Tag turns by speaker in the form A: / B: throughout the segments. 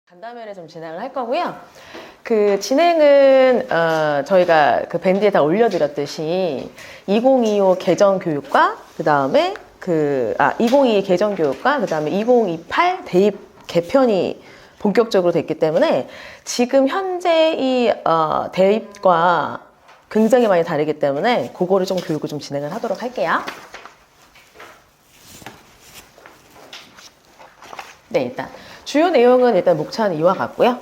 A: 간담회를 좀 진행을 할 거고요. 그 진행은 저희가 그 밴드에 다 올려드렸듯이 2025 개정교육과 그 다음에 2022 개정교육과 그 다음에 2028 대입 개편이 본격적으로 됐기 때문에 지금 현재 이 대입과 굉장히 많이 다르기 때문에 그거를 좀 교육을 좀 진행을 하도록 할게요. 네, 일단 주요 내용은 일단 목차는 이와 같고요.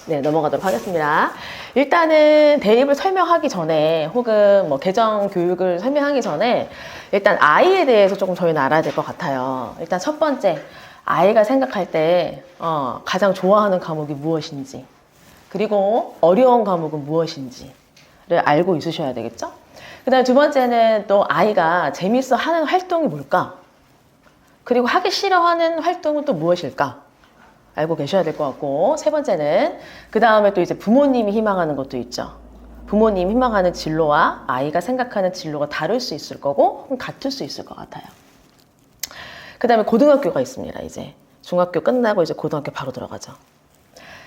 A: 네, 넘어가도록 하겠습니다. 일단은 대입을 설명하기 전에 혹은 뭐 개정 교육을 설명하기 전에 일단 아이에 대해서 조금 저희는 알아야 될 것 같아요. 일단 첫 번째, 아이가 생각할 때 가장 좋아하는 과목이 무엇인지, 그리고 어려운 과목은 무엇인지를 알고 있으셔야 되겠죠? 그 다음에 두 번째는 또 아이가 재밌어 하는 활동이 뭘까? 그리고 하기 싫어하는 활동은 또 무엇일까? 알고 계셔야 될 것 같고, 세 번째는 그 다음에 또 이제 부모님이 희망하는 것도 있죠. 부모님이 희망하는 진로와 아이가 생각하는 진로가 다를 수 있을 거고 혹은 같을 수 있을 것 같아요. 그 다음에 고등학교가 있습니다. 이제 중학교 끝나고 이제 고등학교 바로 들어가죠.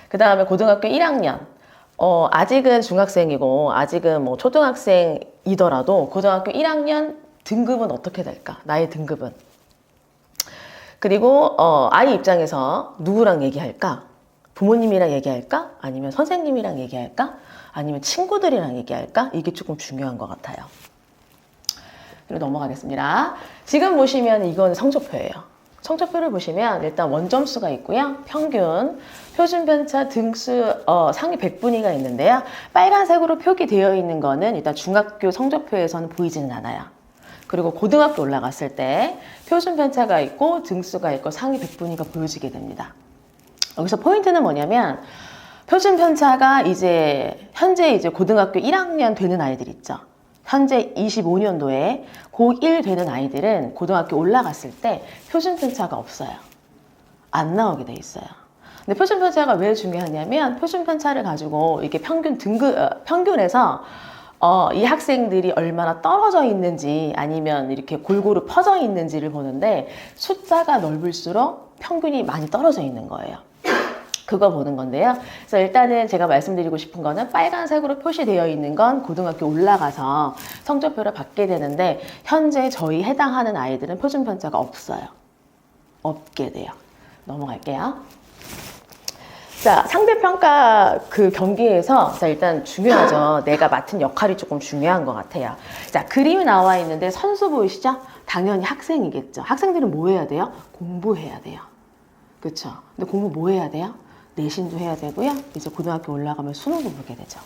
A: 그 다음에 고등학교 1학년 아직은 중학생이고 아직은 뭐 초등학생이더라도 고등학교 1학년 등급은 어떻게 될까? 나의 등급은. 그리고 아이 입장에서 누구랑 얘기할까? 부모님이랑 얘기할까? 아니면 선생님이랑 얘기할까? 아니면 친구들이랑 얘기할까? 이게 조금 중요한 것 같아요. 그리고 넘어가겠습니다. 지금 보시면 이건 성적표예요. 성적표를 보시면 일단 원점수가 있고요. 평균, 표준편차, 등수, 상위 100분위가 있는데요. 빨간색으로 표기되어 있는 거는 일단 중학교 성적표에서는 보이지는 않아요. 그리고 고등학교 올라갔을 때 표준편차가 있고 등수가 있고 상위 100분위가 보여지게 됩니다. 여기서 포인트는 뭐냐면 표준편차가 이제 현재 이제 고등학교 1학년 되는 아이들 있죠. 현재 25년도에 고1 되는 아이들은 고등학교 올라갔을 때 표준편차가 없어요. 안 나오게 돼 있어요. 근데 표준편차가 왜 중요하냐면 표준편차를 가지고 이게 평균에서 이 학생들이 얼마나 떨어져 있는지 아니면 이렇게 골고루 퍼져 있는지를 보는데 숫자가 넓을수록 평균이 많이 떨어져 있는 거예요. 그거 보는 건데요. 그래서 일단은 제가 말씀드리고 싶은 거는 빨간색으로 표시되어 있는 건 고등학교 올라가서 성적표를 받게 되는데 현재 저희 해당하는 아이들은 표준편차가 없어요. 없게 돼요. 넘어갈게요. 자, 상대평가 그 경기에서 자, 일단 중요하죠. 내가 맡은 역할이 조금 중요한 것 같아요. 자, 그림이 나와 있는데 선수 보이시죠? 당연히 학생이겠죠. 학생들은 뭐 해야 돼요? 공부해야 돼요. 그렇죠? 근데 공부 뭐 해야 돼요? 내신도 해야 되고요. 이제 고등학교 올라가면 수능도 보게 되죠.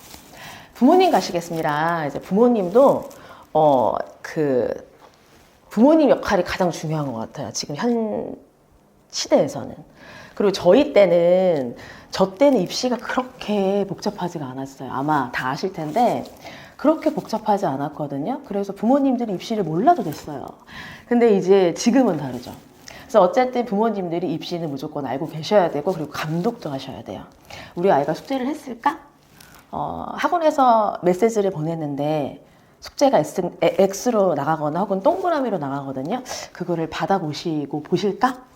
A: 부모님 가시겠습니다. 이제 부모님도 부모님 역할이 가장 중요한 것 같아요. 지금 현 시대에서는. 그리고 저 때는 입시가 그렇게 복잡하지가 않았어요. 아마 다 아실 텐데 그렇게 복잡하지 않았거든요. 그래서 부모님들이 입시를 몰라도 됐어요. 근데 이제 지금은 다르죠. 그래서 어쨌든 부모님들이 입시는 무조건 알고 계셔야 되고 그리고 감독도 하셔야 돼요. 우리 아이가 숙제를 했을까? 학원에서 메시지를 보냈는데 숙제가 X로 나가거나 혹은 동그라미로 나가거든요. 그거를 받아보시고 보실까?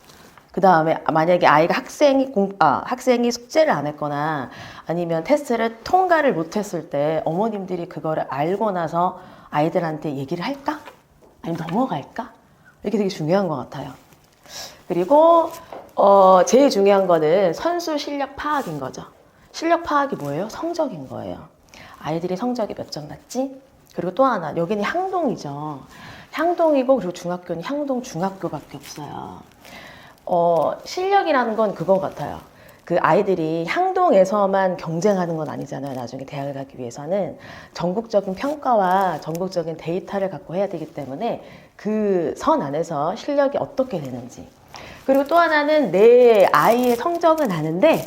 A: 그 다음에 만약에 아이가 학생이 숙제를 안 했거나 아니면 테스트를 통과를 못했을 때 어머님들이 그거를 알고 나서 아이들한테 얘기를 할까? 아니면 넘어갈까? 이게 되게 중요한 것 같아요. 그리고 제일 중요한 거는 선수 실력 파악인 거죠. 실력 파악이 뭐예요? 성적인 거예요. 아이들이 성적이 몇 점 났지? 그리고 또 하나, 여기는 향동이죠. 향동이고 그리고 중학교는 향동 중학교밖에 없어요. 실력이라는 건 그거 같아요. 그 아이들이 향동에서만 경쟁하는 건 아니잖아요. 나중에 대학을 가기 위해서는 전국적인 평가와 전국적인 데이터를 갖고 해야 되기 때문에 그 선 안에서 실력이 어떻게 되는지. 그리고 또 하나는 내 아이의 성적은 아는데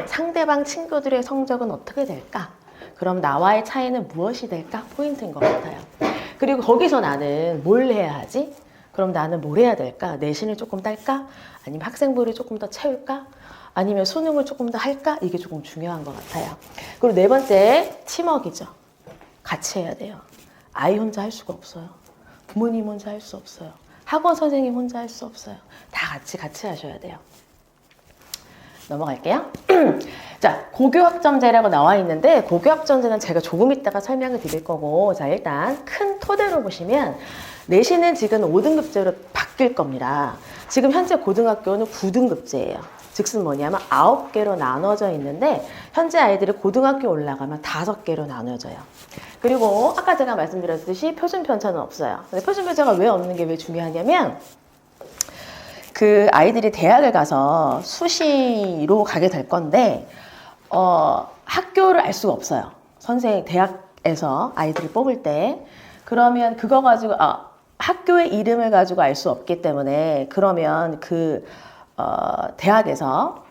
A: 상대방 친구들의 성적은 어떻게 될까? 그럼 나와의 차이는 무엇이 될까? 포인트인 것 같아요. 그리고 거기서 나는 뭘 해야 하지? 그럼 나는 뭘 해야 될까? 내신을 조금 딸까? 아니면 학생부를 조금 더 채울까? 아니면 수능을 조금 더 할까? 이게 조금 중요한 것 같아요. 그리고 네 번째, 팀워크이죠. 같이 해야 돼요. 아이 혼자 할 수가 없어요. 부모님 혼자 할 수 없어요. 학원 선생님 혼자 할 수 없어요. 다 같이 하셔야 돼요. 넘어갈게요. 자, 고교학점제라고 나와 있는데 고교학점제는 제가 조금 이따가 설명을 드릴 거고, 자, 일단 큰 토대로 보시면 내신은 지금 5등급제로 바뀔 겁니다. 지금 현재 고등학교는 9등급제예요. 즉슨 뭐냐면 9개로 나눠져 있는데 현재 아이들이 고등학교 올라가면 5개로 나눠져요. 그리고 아까 제가 말씀드렸듯이 표준 편차는 없어요. 근데 표준 편차가 왜 없는 게 왜 중요하냐면 그 아이들이 대학을 가서 수시로 가게 될 건데 학교를 알 수가 없어요. 대학에서 아이들을 뽑을 때. 그러면 그거 가지고 학교의 이름을 가지고 알 수 없기 때문에, 그러면 대학에서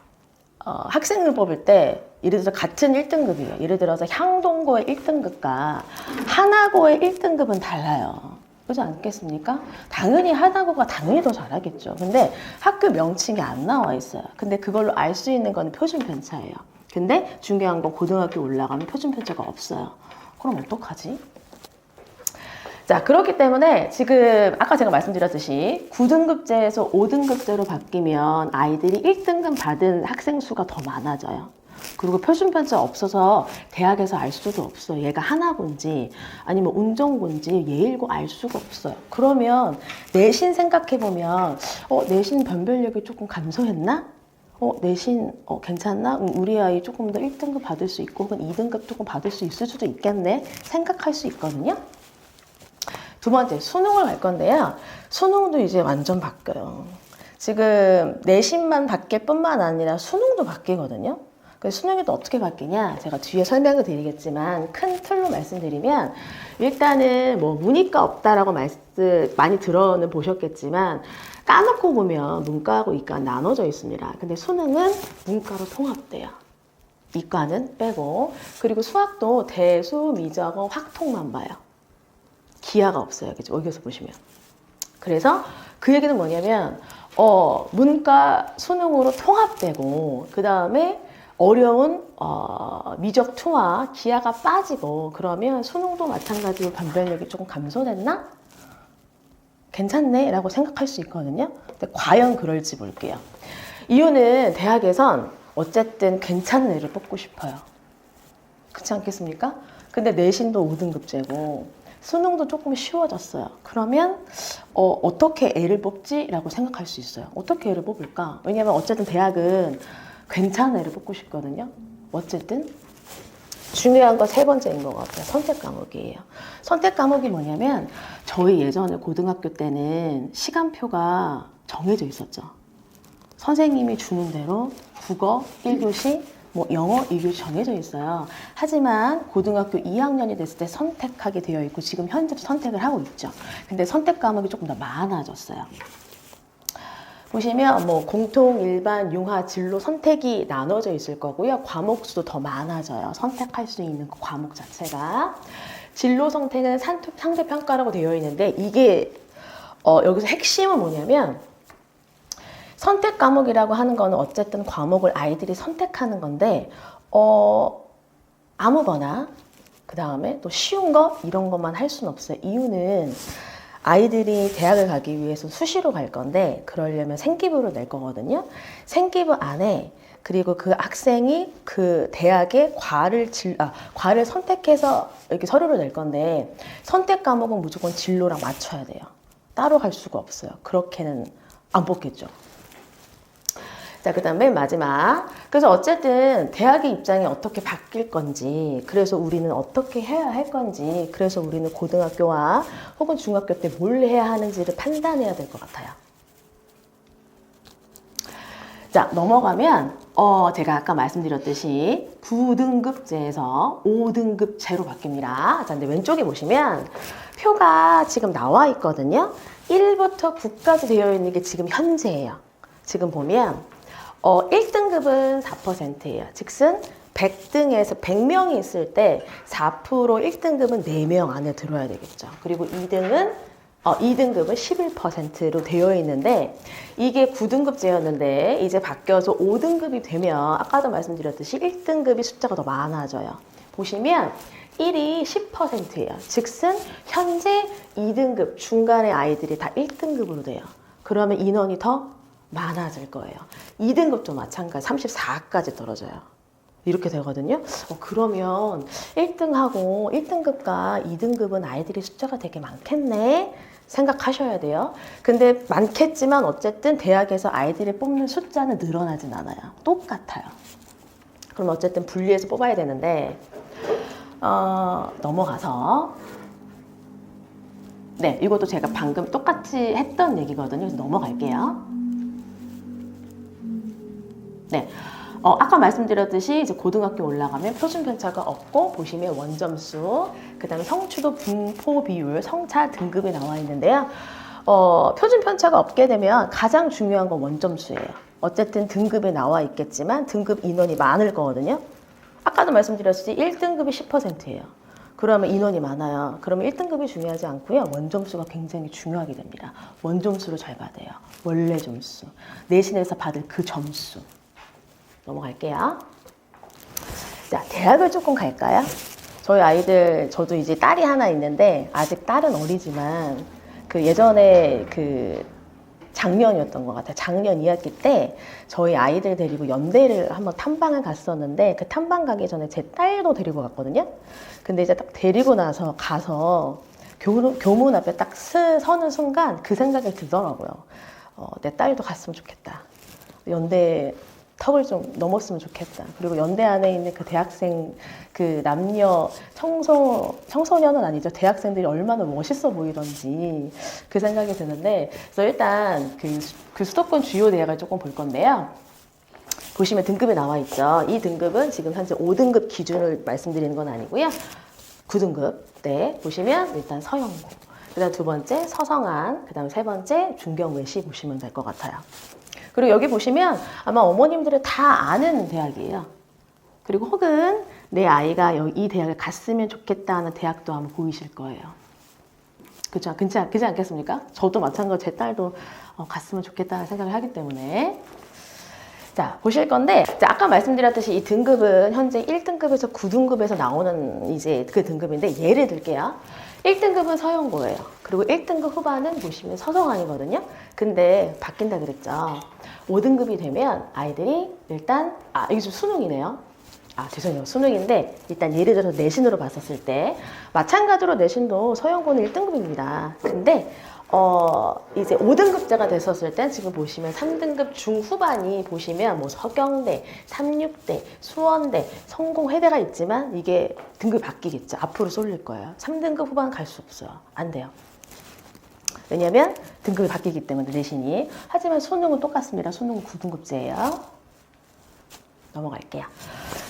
A: 학생을 뽑을 때 예를 들어서 같은 1등급이에요. 예를 들어서 향동고의 1등급과 하나고의 1등급은 달라요. 그렇지 않겠습니까? 당연히 하나고가 당연히 더 잘하겠죠. 근데 학교 명칭이 안 나와 있어요. 근데 그걸로 알 수 있는 건 표준 편차예요. 근데 중요한 건 고등학교 올라가면 표준 편차가 없어요. 그럼 어떡하지? 자, 그렇기 때문에 지금 아까 제가 말씀드렸듯이 9등급제에서 5등급제로 바뀌면 아이들이 1등급 받은 학생 수가 더 많아져요. 그리고 표준 편차 없어서 대학에서 알 수도 없어요. 얘가 하나고인지 아니면 운정고인지 예일고 알 수가 없어요. 그러면 내신 생각해보면 내신 변별력이 조금 감소했나? 내신 괜찮나? 우리 아이 조금 더 1등급 받을 수 있고 혹은 2등급 조금 받을 수 있을 수도 있겠네? 생각할 수 있거든요. 두 번째, 수능을 갈 건데요. 수능도 이제 완전 바뀌어요. 지금 내신만 바뀔 뿐만 아니라 수능도 바뀌거든요. 수능이 또 어떻게 바뀌냐? 제가 뒤에 설명을 드리겠지만 큰 틀로 말씀드리면, 일단은 뭐 문이과 없다라고 많이 들어는 보셨겠지만 까놓고 보면 문과하고 이과는 나눠져 있습니다. 근데 수능은 문과로 통합돼요. 이과는 빼고. 그리고 수학도 대수, 미적어, 확통만 봐요. 기하가 없어요. 그죠? 여기서 보시면. 그래서 그 얘기는 뭐냐면 문과 수능으로 통합되고, 그 다음에 어려운 미적 투와 기하가 빠지고, 그러면 수능도 마찬가지로 변별력이 조금 감소됐나? 괜찮네 라고 생각할 수 있거든요. 근데 과연 그럴지 볼게요. 이유는 대학에선 어쨌든 괜찮은 애를 뽑고 싶어요. 그렇지 않겠습니까? 근데 내신도 5등급제고 수능도 조금 쉬워졌어요. 그러면 어떻게 애를 뽑지? 라고 생각할 수 있어요. 어떻게 애를 뽑을까? 왜냐면 어쨌든 대학은 괜찮은 애를 뽑고 싶거든요. 어쨌든 중요한 건 세 번째인 것 같아요. 선택 과목이에요. 선택 과목이 뭐냐면 저희 예전에 고등학교 때는 시간표가 정해져 있었죠. 선생님이 주는 대로 국어 1교시, 영어 2교시 정해져 있어요. 하지만 고등학교 2학년이 됐을 때 선택하게 되어 있고 지금 현재도 선택을 하고 있죠. 근데 선택 과목이 조금 더 많아졌어요. 보시면 공통, 일반, 융화, 진로 선택이 나눠져 있을 거고요. 과목 수도 더 많아져요. 선택할 수 있는 그 과목 자체가. 진로 선택은 상대평가라고 되어 있는데 이게 여기서 핵심은 뭐냐면 선택 과목이라고 하는 거는 어쨌든 과목을 아이들이 선택하는 건데 아무거나 그 다음에 또 쉬운 거 이런 것만 할 수는 없어요. 이유는 아이들이 대학을 가기 위해서 수시로 갈 건데 그러려면 생기부를 낼 거거든요. 생기부 안에 그리고 그 학생이 그 대학의 과를 선택해서 이렇게 서류를 낼 건데 선택 과목은 무조건 진로랑 맞춰야 돼요. 따로 갈 수가 없어요. 그렇게는 안 뽑겠죠. 자, 그 다음 맨 마지막. 그래서 어쨌든 대학의 입장이 어떻게 바뀔 건지, 그래서 우리는 어떻게 해야 할 건지, 그래서 우리는 고등학교와 혹은 중학교 때 뭘 해야 하는지를 판단해야 될 것 같아요. 자, 넘어가면 제가 아까 말씀드렸듯이 9등급제에서 5등급제로 바뀝니다. 자, 근데 왼쪽에 보시면 표가 지금 나와 있거든요. 1부터 9까지 되어 있는 게 지금 현재예요. 지금 보면 1등급은 4%예요. 즉슨 100등에서 100명이 있을 때 4% 1등급은 4명 안에 들어야 되겠죠. 그리고 2등급은 11%로 되어 있는데 이게 9등급제였는데 이제 바뀌어서 5등급이 되면 아까도 말씀드렸듯이 1등급이 숫자가 더 많아져요. 보시면 1이 10%예요. 즉슨 현재 2등급 중간의 아이들이 다 1등급으로 돼요. 그러면 인원이 더 많아질 거예요. 2등급도 마찬가지 34까지 떨어져요. 이렇게 되거든요. 그러면 1등하고 1등급과 2등급은 아이들이 숫자가 되게 많겠네 생각하셔야 돼요. 근데 많겠지만 어쨌든 대학에서 아이들이 뽑는 숫자는 늘어나진 않아요. 똑같아요. 그럼 어쨌든 분리해서 뽑아야 되는데 넘어가서 네, 이것도 제가 방금 똑같이 했던 얘기거든요. 그래서 넘어갈게요. 네. 아까 말씀드렸듯이 이제 고등학교 올라가면 표준 편차가 없고 보시면 원점수, 그다음에 성취도 분포 비율, 성차 등급이 나와 있는데요. 표준 편차가 없게 되면 가장 중요한 건 원점수예요. 어쨌든 등급에 나와 있겠지만 등급 인원이 많을 거거든요. 아까도 말씀드렸듯이 1등급이 10%예요. 그러면 인원이 많아요. 그러면 1등급이 중요하지 않고요. 원점수가 굉장히 중요하게 됩니다. 원점수를 잘 받아요. 원래 점수. 내신에서 받을 그 점수. 넘어갈게요. 자, 대학을 조금 갈까요? 저희 아이들, 저도 이제 딸이 하나 있는데 아직 딸은 어리지만 그 예전에 그 작년이었던 것 같아요. 작년 2학기 때 저희 아이들 데리고 연대를 한번 탐방을 갔었는데 그 탐방 가기 전에 제 딸도 데리고 갔거든요. 근데 이제 딱 데리고 나서 가서 교문 앞에 딱 서는 순간 그 생각이 들더라고요. 내 딸도 갔으면 좋겠다. 연대 턱을 좀 넘었으면 좋겠다. 그리고 연대 안에 있는 그 대학생, 그 남녀, 청소년은 아니죠. 대학생들이 얼마나 멋있어 보이던지 그 생각이 드는데, 그래서 일단 그 수도권 주요 대학을 조금 볼 건데요. 보시면 등급이 나와 있죠. 이 등급은 지금 현재 5등급 기준을 말씀드리는 건 아니고요. 9등급. 네. 보시면 일단 서영고. 그 다음 두 번째 서성한. 그 다음 세 번째 중경외시 보시면 될 것 같아요. 그리고 여기 보시면 아마 어머님들이 다 아는 대학이에요. 그리고 혹은 내 아이가 이 대학을 갔으면 좋겠다 하는 대학도 아마 보이실 거예요. 그렇죠? 그렇지 않겠습니까? 저도 마찬가지로 제 딸도 갔으면 좋겠다는 생각을 하기 때문에. 자, 보실 건데, 아까 말씀드렸듯이 이 등급은 현재 1등급에서 9등급에서 나오는 이제 그 등급인데, 예를 들게요. 1등급은 서영고예요. 그리고 1등급 후반은 보시면 서성한이거든요. 근데 바뀐다 그랬죠. 5등급이 되면 아이들이 일단, 이게 좀 수능이네요. 죄송해요. 수능인데, 일단 예를 들어서 내신으로 봤었을 때, 마찬가지로 내신도 서영고는 1등급입니다. 근데, 이제 5등급자가 됐었을 때 지금 보시면 3등급 중후반이 보시면 뭐 서경대, 삼육대, 수원대, 성공회대가 있지만 이게 등급이 바뀌겠죠. 앞으로 쏠릴 거예요. 3등급 후반 갈 수 없어요. 안 돼요. 왜냐면 등급이 바뀌기 때문에 내신이. 하지만 수능은 똑같습니다. 수능은 9등급제예요. 넘어갈게요.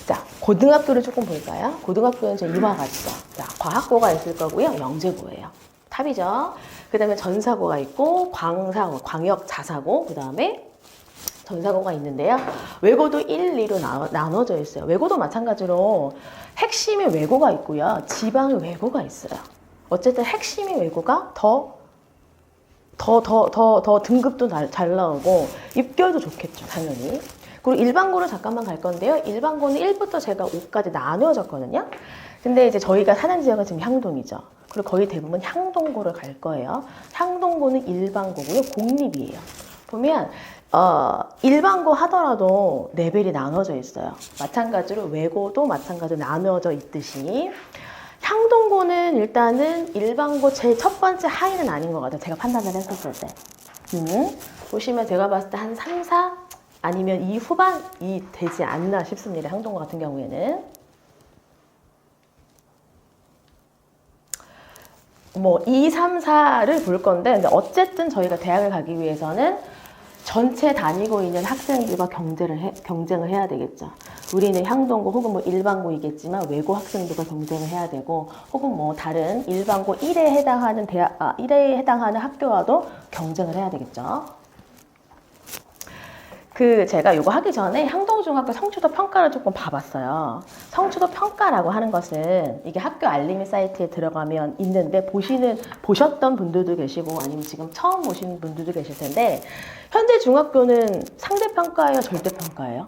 A: 자, 고등학교를 조금 볼까요? 고등학교는 이와 같죠. 자, 과학고가 있을 거고요. 영재고예요. 탑이죠. 그 다음에 전사고가 있고 광사고, 광역 자사고, 그 다음에 전사고가 있는데요. 외고도 1, 2로 나눠져 있어요. 외고도 마찬가지로 핵심의 외고가 있고요. 지방의 외고가 있어요. 어쨌든 핵심의 외고가 더 등급도 잘 나오고 입결도 좋겠죠, 당연히. 그리고 일반고를 잠깐만 갈 건데요. 일반고는 1부터 제가 5까지 나누어졌거든요. 근데 이제 저희가 사는 지역은 지금 향동이죠. 그리고 거의 대부분 향동고를 갈 거예요. 향동고는 일반고고요. 공립이에요. 보면 일반고 하더라도 레벨이 나눠져 있어요. 마찬가지로 외고도 마찬가지로 나눠져 있듯이 향동고는 일단은 일반고 제일 첫 번째 하위는 아닌 것 같아요. 제가 판단을 했었을 때. 보시면 제가 봤을 때 한 3, 4 아니면 2 후반이 되지 않나 싶습니다. 향동고 같은 경우에는. 뭐 2, 3, 4를 볼 건데 근데 어쨌든 저희가 대학을 가기 위해서는 전체 다니고 있는 학생들과 경쟁을 해야 되겠죠. 우리는 향동고 혹은 뭐 일반고이겠지만 외고 학생들과 경쟁을 해야 되고 혹은 뭐 다른 일반고 1에 해당하는 1에 해당하는 학교와도 경쟁을 해야 되겠죠. 제가 이거 하기 전에 향동중학교 성취도 평가를 조금 봐봤어요. 성취도 평가라고 하는 것은 이게 학교 알림이 사이트에 들어가면 있는데 보셨던 분들도 계시고 아니면 지금 처음 보시는 분들도 계실 텐데 현재 중학교는 상대평가예요? 절대평가예요?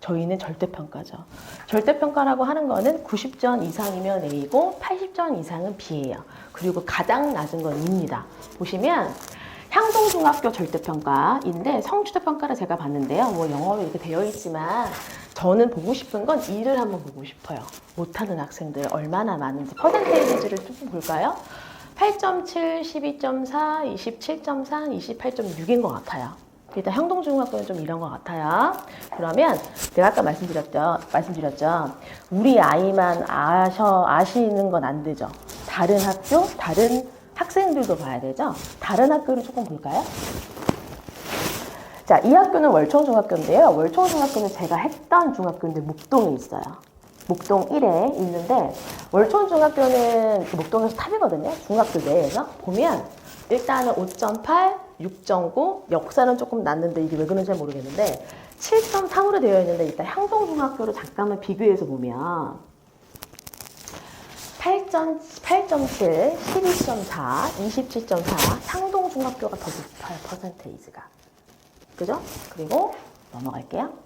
A: 저희는 절대평가죠. 절대평가라고 하는 거는 90점 이상이면 A고 80점 이상은 B예요. 그리고 가장 낮은 건 E입니다. 보시면 향동중학교 절대평가인데 성취도평가를 제가 봤는데요. 뭐 영어로 이렇게 되어 있지만 저는 보고 싶은 건 E를 한번 보고 싶어요. 못하는 학생들 얼마나 많은지 퍼센테이지를 조금 볼까요? 8.7, 12.4, 27.4, 28.6인 것 같아요. 일단 향동중학교는 좀 이런 것 같아요. 그러면 내가 아까 말씀드렸죠. 우리 아이만 아시는 건 안 되죠. 다른 학교, 다른 학생들도 봐야 되죠. 다른 학교를 조금 볼까요? 자, 이 학교는 월천중학교인데요. 월천중학교는 제가 했던 중학교인데 목동에 있어요. 목동 1에 있는데 월천중학교는 목동에서 탑이거든요. 중학교 내에서 보면 일단은 5.8, 6.9, 역사는 조금 낮는데 이게 왜 그런지 잘 모르겠는데 7.3으로 되어 있는데 일단 향동중학교를 잠깐만 비교해서 보면 8.7, 12.4, 27.4 향동중학교가 더 높아요. 퍼센테이지가. 그죠? 그리고 넘어갈게요.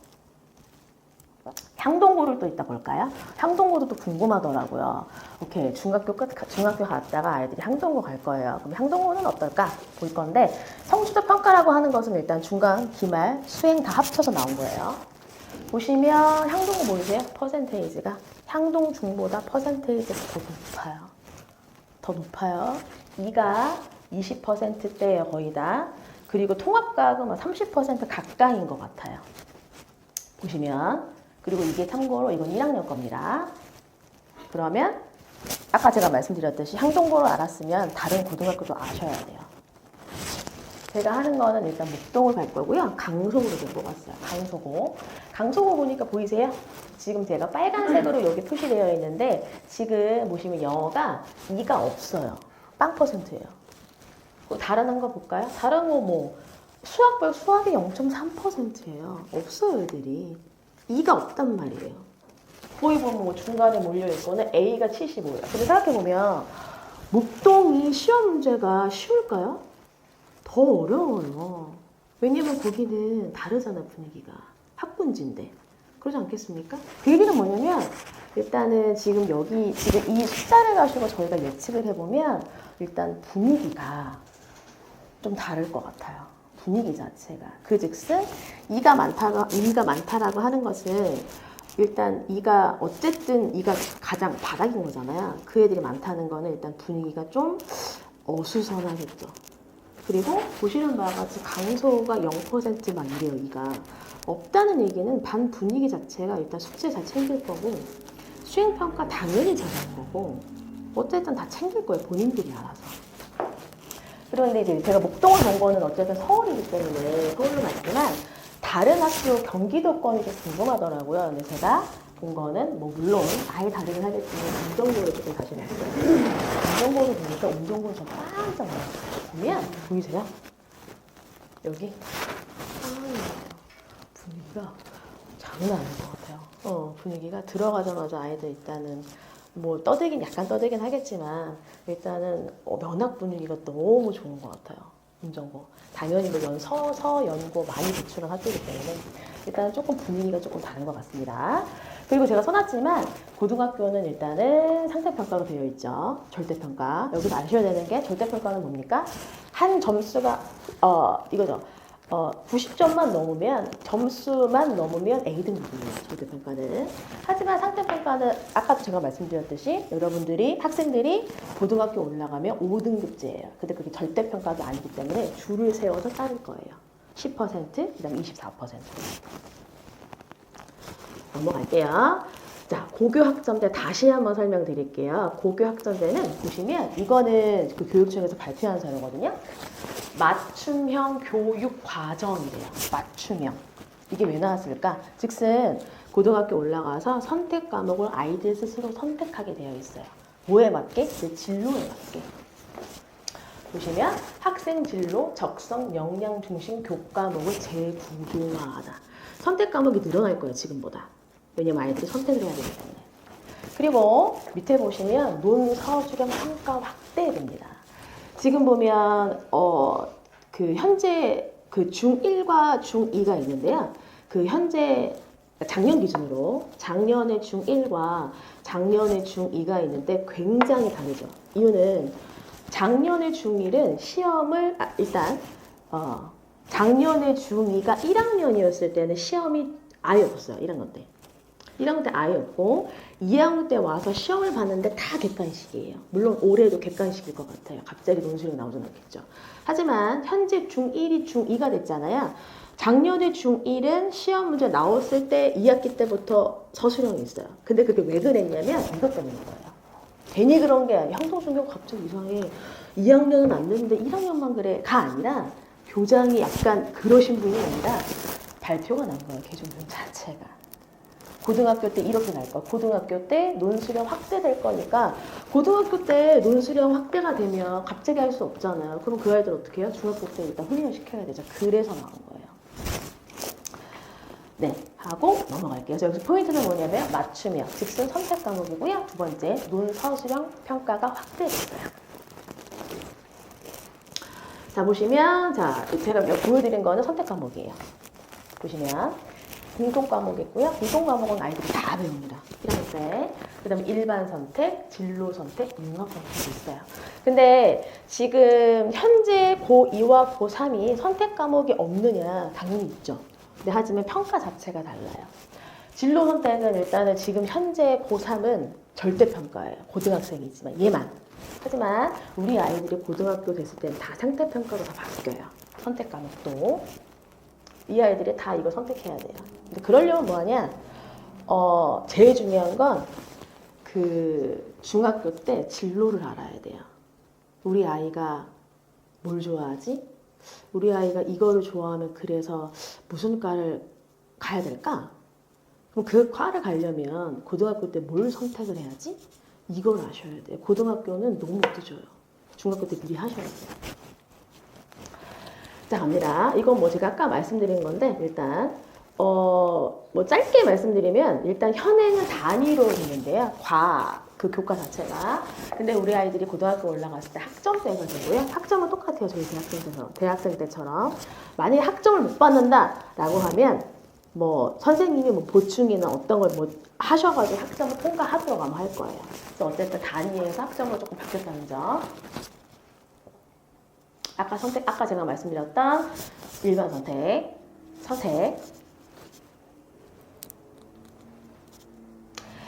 A: 향동고를 또 이따 볼까요? 향동고도 또 궁금하더라고요. 오케이, 중학교 갔다가 아이들이 향동고 갈 거예요. 그럼 향동고는 어떨까? 볼 건데 성취도 평가라고 하는 것은 일단 중간, 기말, 수행 다 합쳐서 나온 거예요. 보시면 향동고 보이세요? 퍼센테이지가 향동중보다 퍼센테이지가 더 높아요. 더 높아요. 2가 20%대예요, 거의 다. 그리고 통합과학은 30% 가까이인 것 같아요. 보시면. 그리고 이게 참고로 이건 1학년 겁니다. 그러면 아까 제가 말씀드렸듯이 향동고를 알았으면 다른 고등학교도 아셔야 돼요. 제가 하는 거는 일단 목동을 갈 거고요. 강서구로 좀 뽑았어요. 강서구. 강서구 보니까 보이세요? 지금 제가 빨간색으로 여기 표시되어 있는데 지금 보시면 영어가 2가 없어요. 빵 퍼센트예요. 다른 거 볼까요? 다른 거 뭐 수학이 0.3%예요. 없어요, 애들이. 2가 없단 말이에요. 거의 보면 뭐 중간에 몰려있거나 A가 75예요. 근데 생각해보면 목동이 시험 문제가 쉬울까요? 더 어려워요. 왜냐면 거기는 다르잖아, 분위기가. 학군지인데. 그러지 않겠습니까? 그 얘기는 뭐냐면 일단은 지금 이 숫자를 가지고 저희가 예측을 해보면 일단 분위기가 좀 다를 것 같아요. 분위기 자체가. 그즉슨 2가 많다라고 하는 것은 일단 2가 어쨌든 2가 가장 바닥인 거잖아요. 그 애들이 많다는 거는 일단 분위기가 좀 어수선하겠죠. 그리고 보시는 바와 같이 강서가 0%막 이래요. 2가 없다는 얘기는 반 분위기 자체가 일단 숙제 잘 챙길 거고 수행평가 당연히 잘할 거고 어쨌든 다 챙길 거예요. 본인들이 알아서. 그런데 이제 제가 목동을 본 거는 어쨌든 서울이기 때문에 서울로 갔지만 다른 학교 경기도권이 좀 궁금하더라고요. 근데 제가 본 거는 뭐 물론 아예 다르긴 하겠지만 운정고를 조금 다시 봤어요. 운정고를 보니까 운정고는 좀 깜짝 놀랐어요. 보면 보이세요? 여기 분위기가 장난 아닌 것 같아요. 분위기가 들어가자마자 아이들 일단은 뭐 약간 떠들긴 하겠지만 일단은 면학 분위기가 너무 좋은 것 같아요. 운정고. 당연히 뭐 연고 많이 배출한 학교이기 때문에 일단은 조금 분위기가 조금 다른 것 같습니다. 그리고 제가 써놨지만 고등학교는 일단은 상대평가로 되어 있죠. 절대평가. 여기서 아셔야 되는 게 절대평가는 뭡니까? 한 점수가 이거죠. 90점만 넘으면 점수만 넘으면 A등급이에요. 절대평가는. 하지만 상대평가는 아까도 제가 말씀드렸듯이 여러분들이 학생들이 고등학교 올라가면 5등급제예요. 근데 그게 절대평가도 아니기 때문에 줄을 세워서 따를 거예요. 10%, 그 다음에 24%. 넘어갈게요. 자, 고교학점제 다시 한번 설명드릴게요. 고교학점제는 보시면 이거는 그 교육청에서 발표한 자료거든요. 맞춤형 교육 과정이래요. 맞춤형. 이게 왜 나왔을까? 즉슨 고등학교 올라가서 선택 과목을 아이들 스스로 선택하게 되어 있어요. 뭐에 맞게? 내 진로에 맞게. 보시면 학생 진로, 적성, 역량 중심 교과목을 재구조화하다. 선택 과목이 늘어날 거예요, 지금보다. 왜냐면 아이들이 선택을 해야 되기 때문에. 그리고 밑에 보시면 논서 수렴 평가 확대됩니다. 지금 보면 그 현재 그 중1과 중2가 있는데요. 그 현재 작년 기준으로 작년의 중1과 작년의 중2가 있는데 굉장히 다르죠. 이유는 작년의 중1은 시험을 일단 작년의 중2가 1학년이었을 때는 시험이 아예 없었어요. 1학년 때. 1학년 때 아예 없고 2학년 때 와서 시험을 봤는데 다 객관식이에요. 물론 올해도 객관식일 것 같아요. 갑자기 논술이 나오진 않겠죠. 하지만 현재 중1이 중2가 됐잖아요. 작년에 중1은 시험 문제 나왔을 때 2학기 때부터 서술형이 있어요. 근데 그게 왜 그랬냐면 이것 때문인 거예요. 괜히 그런 게 아니에요. 형성중교 갑자기 이상해. 2학년은 안 되는데 1학년만 그래.가 아니라 교장이 약간 그러신 분이 아니라 발표가 난 거예요. 개정문 자체가. 고등학교 때 이렇게 날 거야. 고등학교 때 논술형 확대될 거니까 고등학교 때 논술형 확대가 되면 갑자기 할 수 없잖아요. 그럼 그 아이들 어떻게 해요? 중학교 때 일단 훈련시켜야 되죠. 그래서 나온 거예요. 네, 하고 넘어갈게요. 여기서 포인트는 뭐냐면 맞춤형, 즉슨 선택 과목이고요. 두 번째, 논서술형 평가가 확대됐어요. 자, 보시면 제가 보여드린 거는 선택 과목이에요. 보시면 공통 과목이 있고요. 공통 과목은 아이들이 다 배웁니다. 1학년 때. 그 다음에 일반 선택, 진로 선택, 융합 선택이 있어요. 근데 지금 현재 고2와 고3이 선택 과목이 없느냐? 당연히 있죠. 근데 하지만 평가 자체가 달라요. 진로 선택은 일단은 지금 현재 고3은 절대평가예요. 고등학생이지만 얘만. 하지만 우리 아이들이 고등학교 됐을 때는 다 상대평가로 다 바뀌어요. 선택 과목도. 이 아이들이 다 이거 선택해야 돼요. 근데 그러려면 뭐하냐? 제일 중요한 건 그 중학교 때 진로를 알아야 돼요. 우리 아이가 뭘 좋아하지? 우리 아이가 이거를 좋아하면 그래서 무슨 과를 가야 될까? 그럼 그 과를 가려면 고등학교 때 뭘 선택을 해야지? 이걸 아셔야 돼요. 고등학교는 너무 늦어요. 중학교 때 미리 하셔야 돼요. 자, 갑니다. 이건 뭐 제가 아까 말씀드린 건데 일단 뭐 짧게 말씀드리면 일단 현행은 단위로 되는데요. 그 교과 자체가. 근데 우리 아이들이 고등학교 올라갔을 때 학점제가 되고요. 학점은 똑같아요. 저희 대학생 때처럼. 만약에 학점을 못 받는다라고 하면 뭐 선생님이 뭐 보충이나 어떤 걸 뭐 하셔가지고 학점을 통과하도록 아마 할 거예요. 그래서 어쨌든 단위에서 학점으로 조금 바뀌었다는 점. 아까 제가 말씀드렸던 일반 선택.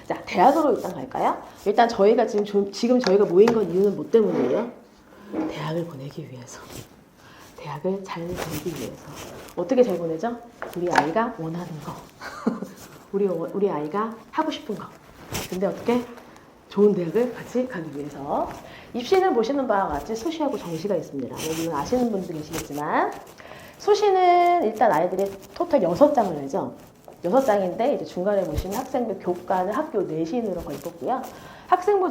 A: 자, 대학으로 일단 갈까요? 일단 저희가 지금 저희가 모인 건 이유는 뭐 때문이에요? 대학을 보내기 위해서. 대학을 잘 보내기 위해서. 어떻게 잘 보내죠? 우리 아이가 원하는 거. 우리 아이가 하고 싶은 거. 근데 어떻게? 좋은 대학을 같이 가기 위해서. 입시는 보시는 바와 같이 수시하고 정시가 있습니다. 물론 아시는 분도 계시겠지만 수시는 일단 아이들이 토탈 6장을 내죠. 6장인데 이제 중간에 보시면 학생부 교과는 학교 내신으로 거의 뽑고요. 학생부